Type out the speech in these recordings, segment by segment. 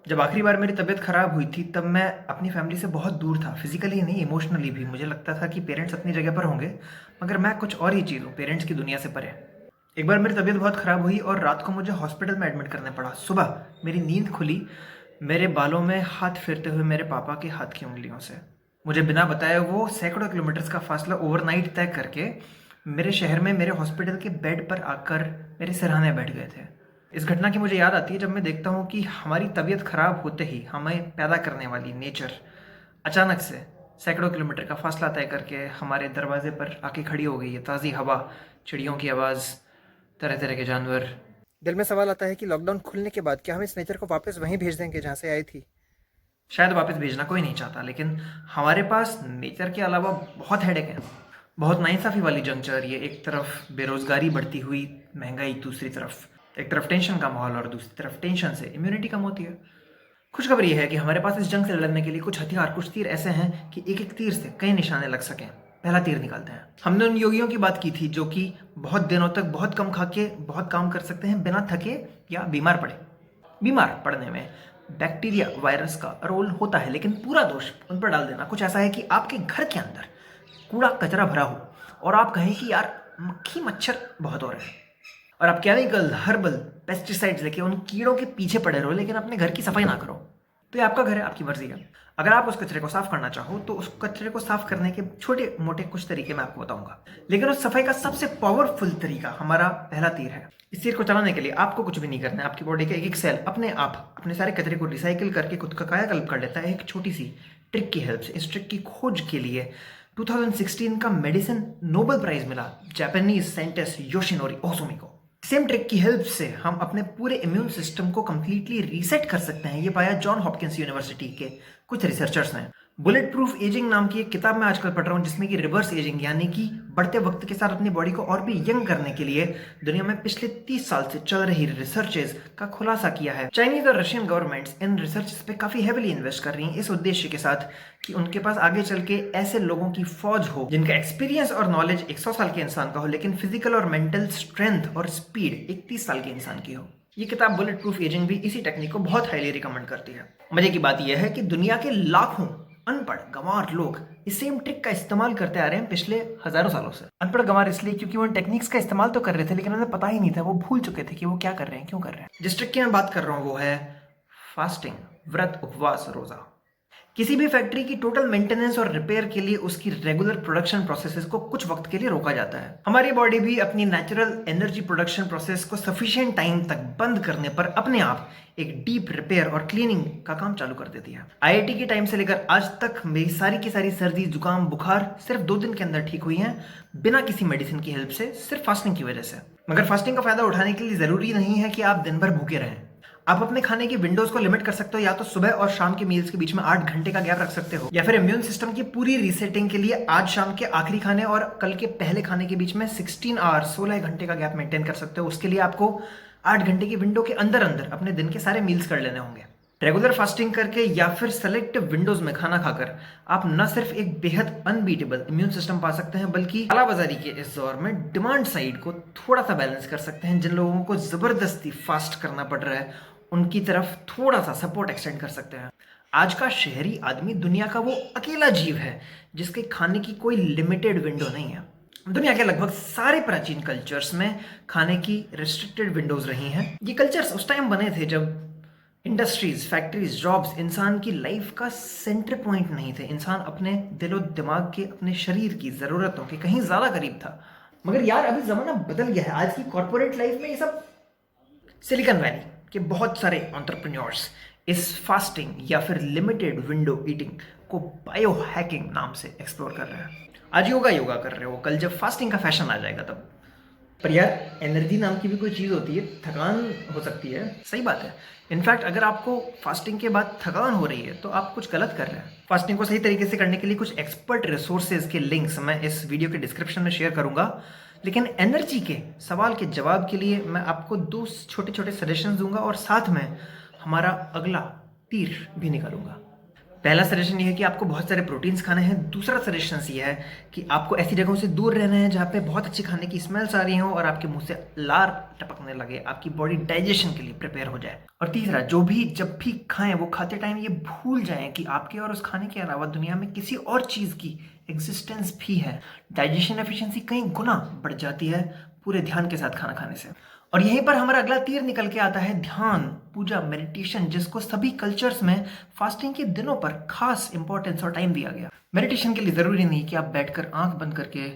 जब आखिरी बार मेरी तबीयत ख़राब हुई थी तब मैं अपनी फैमिली से बहुत दूर था, फिज़िकली नहीं इमोशनली भी। मुझे लगता था कि पेरेंट्स अपनी जगह पर होंगे, मगर मैं कुछ और ही चीज़ हूँ, पेरेंट्स की दुनिया से परे। एक बार मेरी तबीयत बहुत ख़राब हुई और रात को मुझे हॉस्पिटल में एडमिट करना पड़ा। सुबह मेरी नींद खुली मेरे बालों में हाथ फेरते हुए मेरे पापा के हाथ की उंगलियों से। मुझे बिना बताए वो सैकड़ों किलोमीटर्स का फासला ओवरनाइट तय करके मेरे शहर में मेरे हॉस्पिटल के बेड पर आकर मेरे सिरहाने बैठ गए थे। इस घटना की मुझे याद आती है जब मैं देखता हूँ कि हमारी तबीयत खराब होते ही हमें पैदा करने वाली नेचर अचानक से सैकड़ों किलोमीटर का फासला तय करके हमारे दरवाजे पर आके खड़ी हो गई है। ताज़ी हवा, चिड़ियों की आवाज़, तरह तरह के जानवर। दिल में सवाल आता है कि लॉकडाउन खुलने के बाद क्या हम इस नेचर को वापस वहीं भेज देंगे जहाँ से आई थी। शायद वापस भेजना कोई नहीं चाहता, लेकिन हमारे पास नेचर के अलावा बहुत हेडेक है। बहुत नाइंसाफ़ी वाली जंग चल रही है। एक तरफ बेरोज़गारी बढ़ती हुई महंगाई, दूसरी तरफ एक तरफ टेंशन का माहौल और दूसरी तरफ टेंशन से इम्यूनिटी कम होती है। खुशखबरी है कि हमारे पास इस जंग से लड़ने के लिए कुछ हथियार, कुछ तीर ऐसे हैं कि एक एक तीर से कई निशाने लग सकें। पहला तीर निकालते हैं। हमने उन योगियों की बात की थी जो कि बहुत दिनों तक बहुत कम खा के बहुत काम कर सकते हैं बिना थके या बीमार पड़े। बीमार पड़ने में बैक्टीरिया, वायरस का रोल होता है, लेकिन पूरा दोष उन पर डाल देना कुछ ऐसा है कि आपके घर के अंदर कूड़ा कचरा भरा हो और आप कहें कि यार मक्खी मच्छर बहुत हो रहे हैं, और आप केमिकल, हर्बल, पेस्टिसाइड्स लेके उन कीड़ों के पीछे पड़े रहो, लेकिन अपने घर की सफाई ना करो। तो ये आपका घर है, आपकी मर्जी है। अगर आप उस कचरे को साफ करना चाहो तो उस कचरे को साफ करने के छोटे मोटे कुछ तरीके मैं आपको बताऊंगा, लेकिन उस सफाई का सबसे पावरफुल तरीका हमारा पहला तीर है। इस तीर को चलाने के लिए आपको कुछ भी नहीं करना है। आपकी बॉडी का एक एक सेल अपने आप अपने सारे कचरे को रिसाइकिल करके खुद का कायाकल्प कर लेता है एक छोटी सी ट्रिक की हेल्प से। इस ट्रिक की खोज के लिए 2016 का मेडिसिन नोबेल प्राइज मिला जापानीज साइंटिस्ट योशिनोरी ओसुमी को। सेम ट्रिक की हेल्प से हम अपने पूरे इम्यून सिस्टम को कंप्लीटली रीसेट कर सकते हैं। ये पाया जॉन हॉपकिंस यूनिवर्सिटी के कुछ रिसर्चर्स ने। बुलेट प्रूफ एजिंग नाम की एक किताब मैं आजकल पढ़ रहा हूँ, जिसमें कि रिवर्स एजिंग यानी कि बढ़ते वक्त के साथ अपनी बॉडी को और भी यंग करने के लिए दुनिया में पिछले 30 साल से चल रही रिसर्चेस का खुलासा किया है। चाइनीज और रशियन गवर्नमेंट्स इन रिसर्च पे काफी हेविली इन्वेस्ट कर रही हैं इस उद्देश्य के साथ कि उनके पास आगे चल के ऐसे लोगों की फौज हो जिनका एक्सपीरियंस और नॉलेज 100 साल के इंसान का हो, लेकिन फिजिकल और मेंटल स्ट्रेंथ और स्पीड एक 30 साल के इंसान की हो। ये किताब बुलेट प्रूफ एजिंग भी इसी टेक्निक को बहुत हाईली रिकमेंड करती है। मजे की बात यह है कि दुनिया के लाखों अनपढ़ गंवार लोग इस सेम ट्रिक का इस्तेमाल करते आ रहे हैं पिछले हजारों सालों से। अनपढ़ गंवार इसलिए क्योंकि वो इन टेक्निक्स का इस्तेमाल तो कर रहे थे, लेकिन उन्हें पता ही नहीं था, वो भूल चुके थे कि वो क्या कर रहे हैं, क्यों कर रहे हैं। जिस ट्रिक की मैं बात कर रहा हूँ वो है फास्टिंग, व्रत, उपवास, रोजा। किसी भी फैक्ट्री की टोटल मेंटेनेंस और रिपेयर के लिए उसकी रेगुलर प्रोडक्शन प्रोसेसेस को कुछ वक्त के लिए रोका जाता है। हमारी बॉडी भी अपनी नेचुरल एनर्जी प्रोडक्शन प्रोसेस को सफिशिएंट टाइम तक बंद करने पर अपने आप एक डीप रिपेयर और क्लीनिंग का काम चालू कर देती है। आईआईटी के टाइम से लेकर आज तक मेरी सारी की सारी सर्दी, जुकाम, बुखार सिर्फ 2 दिन के अंदर ठीक हुई हैं, बिना किसी मेडिसिन की हेल्प से, सिर्फ फास्टिंग की वजह से। मगर फास्टिंग का फायदा उठाने के लिए जरूरी नहीं है कि आप दिन भर भूखे रहें। आप अपने खाने की विंडोज को लिमिट कर सकते हो, या तो सुबह और शाम के मील्स के बीच में 8 घंटे का गैप रख सकते हो, या फिर इम्यून सिस्टम की पूरी रीसेटिंग के लिए आज शाम के आखिरी खाने और कल के पहले खाने के बीच में 16 आवर्स 16 घंटे का गैप मेंटेन कर सकते हो। उसके लिए आपको 8 घंटे की विंडो के अंदर अंदर अपने दिन के सारे मील्स कर लेने होंगे। रेगुलर फास्टिंग करके या फिर सेलेक्टिव विंडोज में खाना खाकर आप न सिर्फ एक बेहद अनबीटेबल इम्यून सिस्टम पा सकते हैं, बल्कि कालाबाजारी के इस दौर में डिमांड साइड को थोड़ा सा बैलेंस कर सकते हैं। जिन लोगों को जबरदस्ती फास्ट करना पड़ रहा है उनकी तरफ थोड़ा सा सपोर्ट एक्सटेंड कर सकते हैं। आज का शहरी आदमी दुनिया का वो अकेला जीव है जिसके खाने की कोई लिमिटेड विंडो नहीं है। दुनिया के लगभग सारे प्राचीन कल्चर्स में खाने की रिस्ट्रिक्टेड विंडोज रही हैं। ये कल्चर्स उस टाइम बने थे जब इंडस्ट्रीज, फैक्ट्रीज, जॉब्स इंसान की लाइफ का सेंटर पॉइंट नहीं थे। इंसान अपने दिलो दिमाग के, अपने शरीर की जरूरतों के कहीं ज्यादा करीब था। मगर यार अभी जमाना बदल गया है। आज की कॉर्पोरेट लाइफ में ये सब, सिलिकॉन वैली के बहुत सारे एंटरप्रेन्योर्स इस फास्टिंग या फिर लिमिटेड विंडो ईटिंग को बायो हैकिंग नाम से एक्सप्लोर कर रहे हैं। आज योगा योगा कर रहे हो, कल जब फास्टिंग का फैशन आ जाएगा तब। पर यार एनर्जी नाम की भी कोई चीज़ होती है, थकान हो सकती है, सही बात है। इनफैक्ट अगर आपको फास्टिंग के बाद थकान हो रही है तो आप कुछ गलत कर रहे हैं। फास्टिंग को सही तरीके से करने के लिए कुछ एक्सपर्ट रिसोर्सेज के लिंक्स मैं इस वीडियो के डिस्क्रिप्शन में शेयर करूंगा, लेकिन एनर्जी के सवाल के जवाब के लिए मैं आपको 2 छोटे छोटे सजेशन दूंगा और साथ में हमारा अगला तीर भी निकालूंगा। पहला सजेशन ये है कि आपको बहुत सारे प्रोटीन्स खाने हैं। दूसरा सजेशन ये है कि आपको ऐसी जगहों से दूर रहना है जहाँ पे बहुत अच्छी खाने की स्मेल्स आ रही हो और आपके मुंह से लार टपकने लगे, आपकी बॉडी डाइजेशन के लिए प्रिपेयर हो जाए। और तीसरा, जब भी खाएं वो खाते टाइम ये भूल जाएं कि आपके और उस खाने के अलावा दुनिया में किसी और चीज़ की एग्जिस्टेंस भी है। डाइजेशन एफिशिएंसी कई गुना बढ़ जाती है पूरे ध्यान के साथ खाना खाने से। और यहीं पर हमारा अगला तीर निकल के आता है ध्यान, पूजा, मेडिटेशन, जिसको सभी कल्चर्स में फास्टिंग के दिनों पर खास इंपॉर्टेंस और टाइम दिया गया। मेडिटेशन के लिए जरूरी नहीं कि आप बैठकर आंख बंद करके,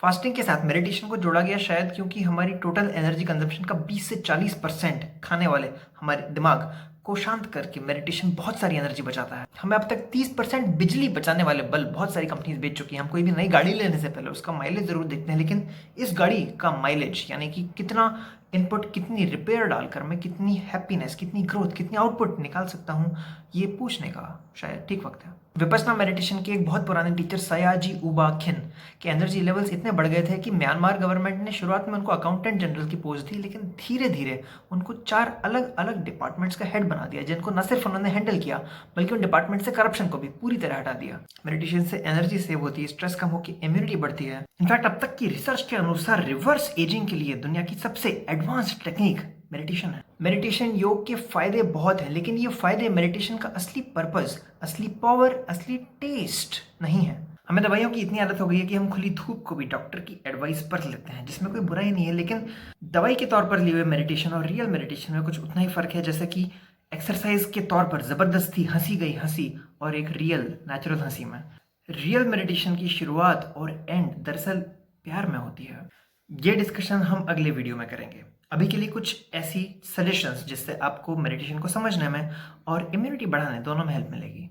फास्टिंग के साथ मेडिटेशन को जोड़ा गया शायद क्योंकि हमारी टोटल एनर्जी कंजम्पशन का 20 से 40% खाने वाले हमारे दिमाग को शांत करके मेडिटेशन बहुत सारी एनर्जी बचाता है। हमें अब तक 30% बिजली बचाने वाले बल्ब बहुत सारी कंपनीज बेच चुकी हैं। हम कोई भी नई गाड़ी लेने से पहले उसका माइलेज जरूर देखते हैं, लेकिन इस गाड़ी का माइलेज यानी कि कितना इनपुट, कितनी रिपेयर डालकर मैं कितनी हैप्पीनेस, कितनी ग्रोथ, कितनी आउटपुट निकाल सकता हूँ, ये पूछने का शायद ठीक वक्त है। विपश्यना मेडिटेशन के एक बहुत पुराने टीचर सयाजी उबा खिन के एनर्जी लेवल्स इतने बढ़ गए थे कि म्यांमार गवर्नमेंट ने शुरुआत में उनको अकाउंटेंट जनरल की पोस्ट दी, लेकिन धीरे धीरे उनको 4 अलग अलग डिपार्टमेंट्स का हेड बना दिया, जिनको न सिर्फ उन्होंने हैंडल किया बल्कि उन डिपार्टमेंट से करप्शन को भी पूरी तरह हटा दिया। मेडिटेशन से एनर्जी सेव होती है, स्ट्रेस कम होकर इम्यूनिटी बढ़ती है। इनफैक्ट अब तक की रिसर्च के अनुसार रिवर्स एजिंग के लिए दुनिया की सबसे एडवांस्ड टेक्निक मेडिटेशन है। मेडिटेशन योग के फायदे बहुत हैं, लेकिन ये फायदे मेडिटेशन का असली पर्पस, असली पावर, असली टेस्ट नहीं है। हमें दवाइयों की इतनी आदत हो गई है कि हम खुली धूप को भी डॉक्टर की एडवाइस पर लेते हैं, जिसमें कोई बुराई नहीं है, लेकिन दवाई के तौर पर लिए हुए मेडिटेशन और रियल मेडिटेशन में कुछ उतना ही फर्क है जैसे कि एक्सरसाइज के तौर पर जबरदस्ती हंसी गई हंसी और एक रियल नेचुरल हंसी में। रियल मेडिटेशन की शुरुआत और एंड दरअसल प्यार में होती है। ये डिस्कशन हम अगले वीडियो में करेंगे। अभी के लिए कुछ ऐसी सजेशंस जिससे आपको मेडिटेशन को समझने में और इम्यूनिटी बढ़ाने दोनों में हेल्प मिलेगी।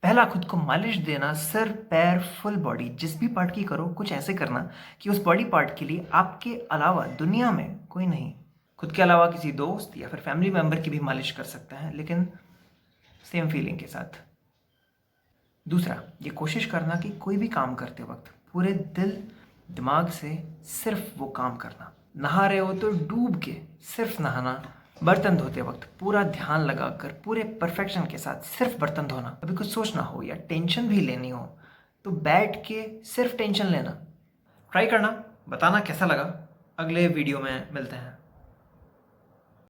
पहला, खुद को मालिश देना, सिर, पैर, फुल बॉडी, जिस भी पार्ट की करो, कुछ ऐसे करना कि उस बॉडी पार्ट के लिए आपके अलावा दुनिया में कोई नहीं। खुद के अलावा किसी दोस्त या फिर फैमिली मेंबर की भी मालिश कर सकते हैं, लेकिन सेम फीलिंग के साथ। दूसरा, ये कोशिश करना कि कोई भी काम करते वक्त पूरे दिल दिमाग से सिर्फ वो काम करना। नहा रहे हो तो डूब के सिर्फ नहाना। बर्तन धोते वक्त पूरा ध्यान लगाकर पूरे परफेक्शन के साथ सिर्फ बर्तन धोना। कभी कुछ सोचना हो या टेंशन भी लेनी हो तो बैठ के सिर्फ टेंशन लेना। ट्राई करना, बताना कैसा लगा। अगले वीडियो में मिलते हैं।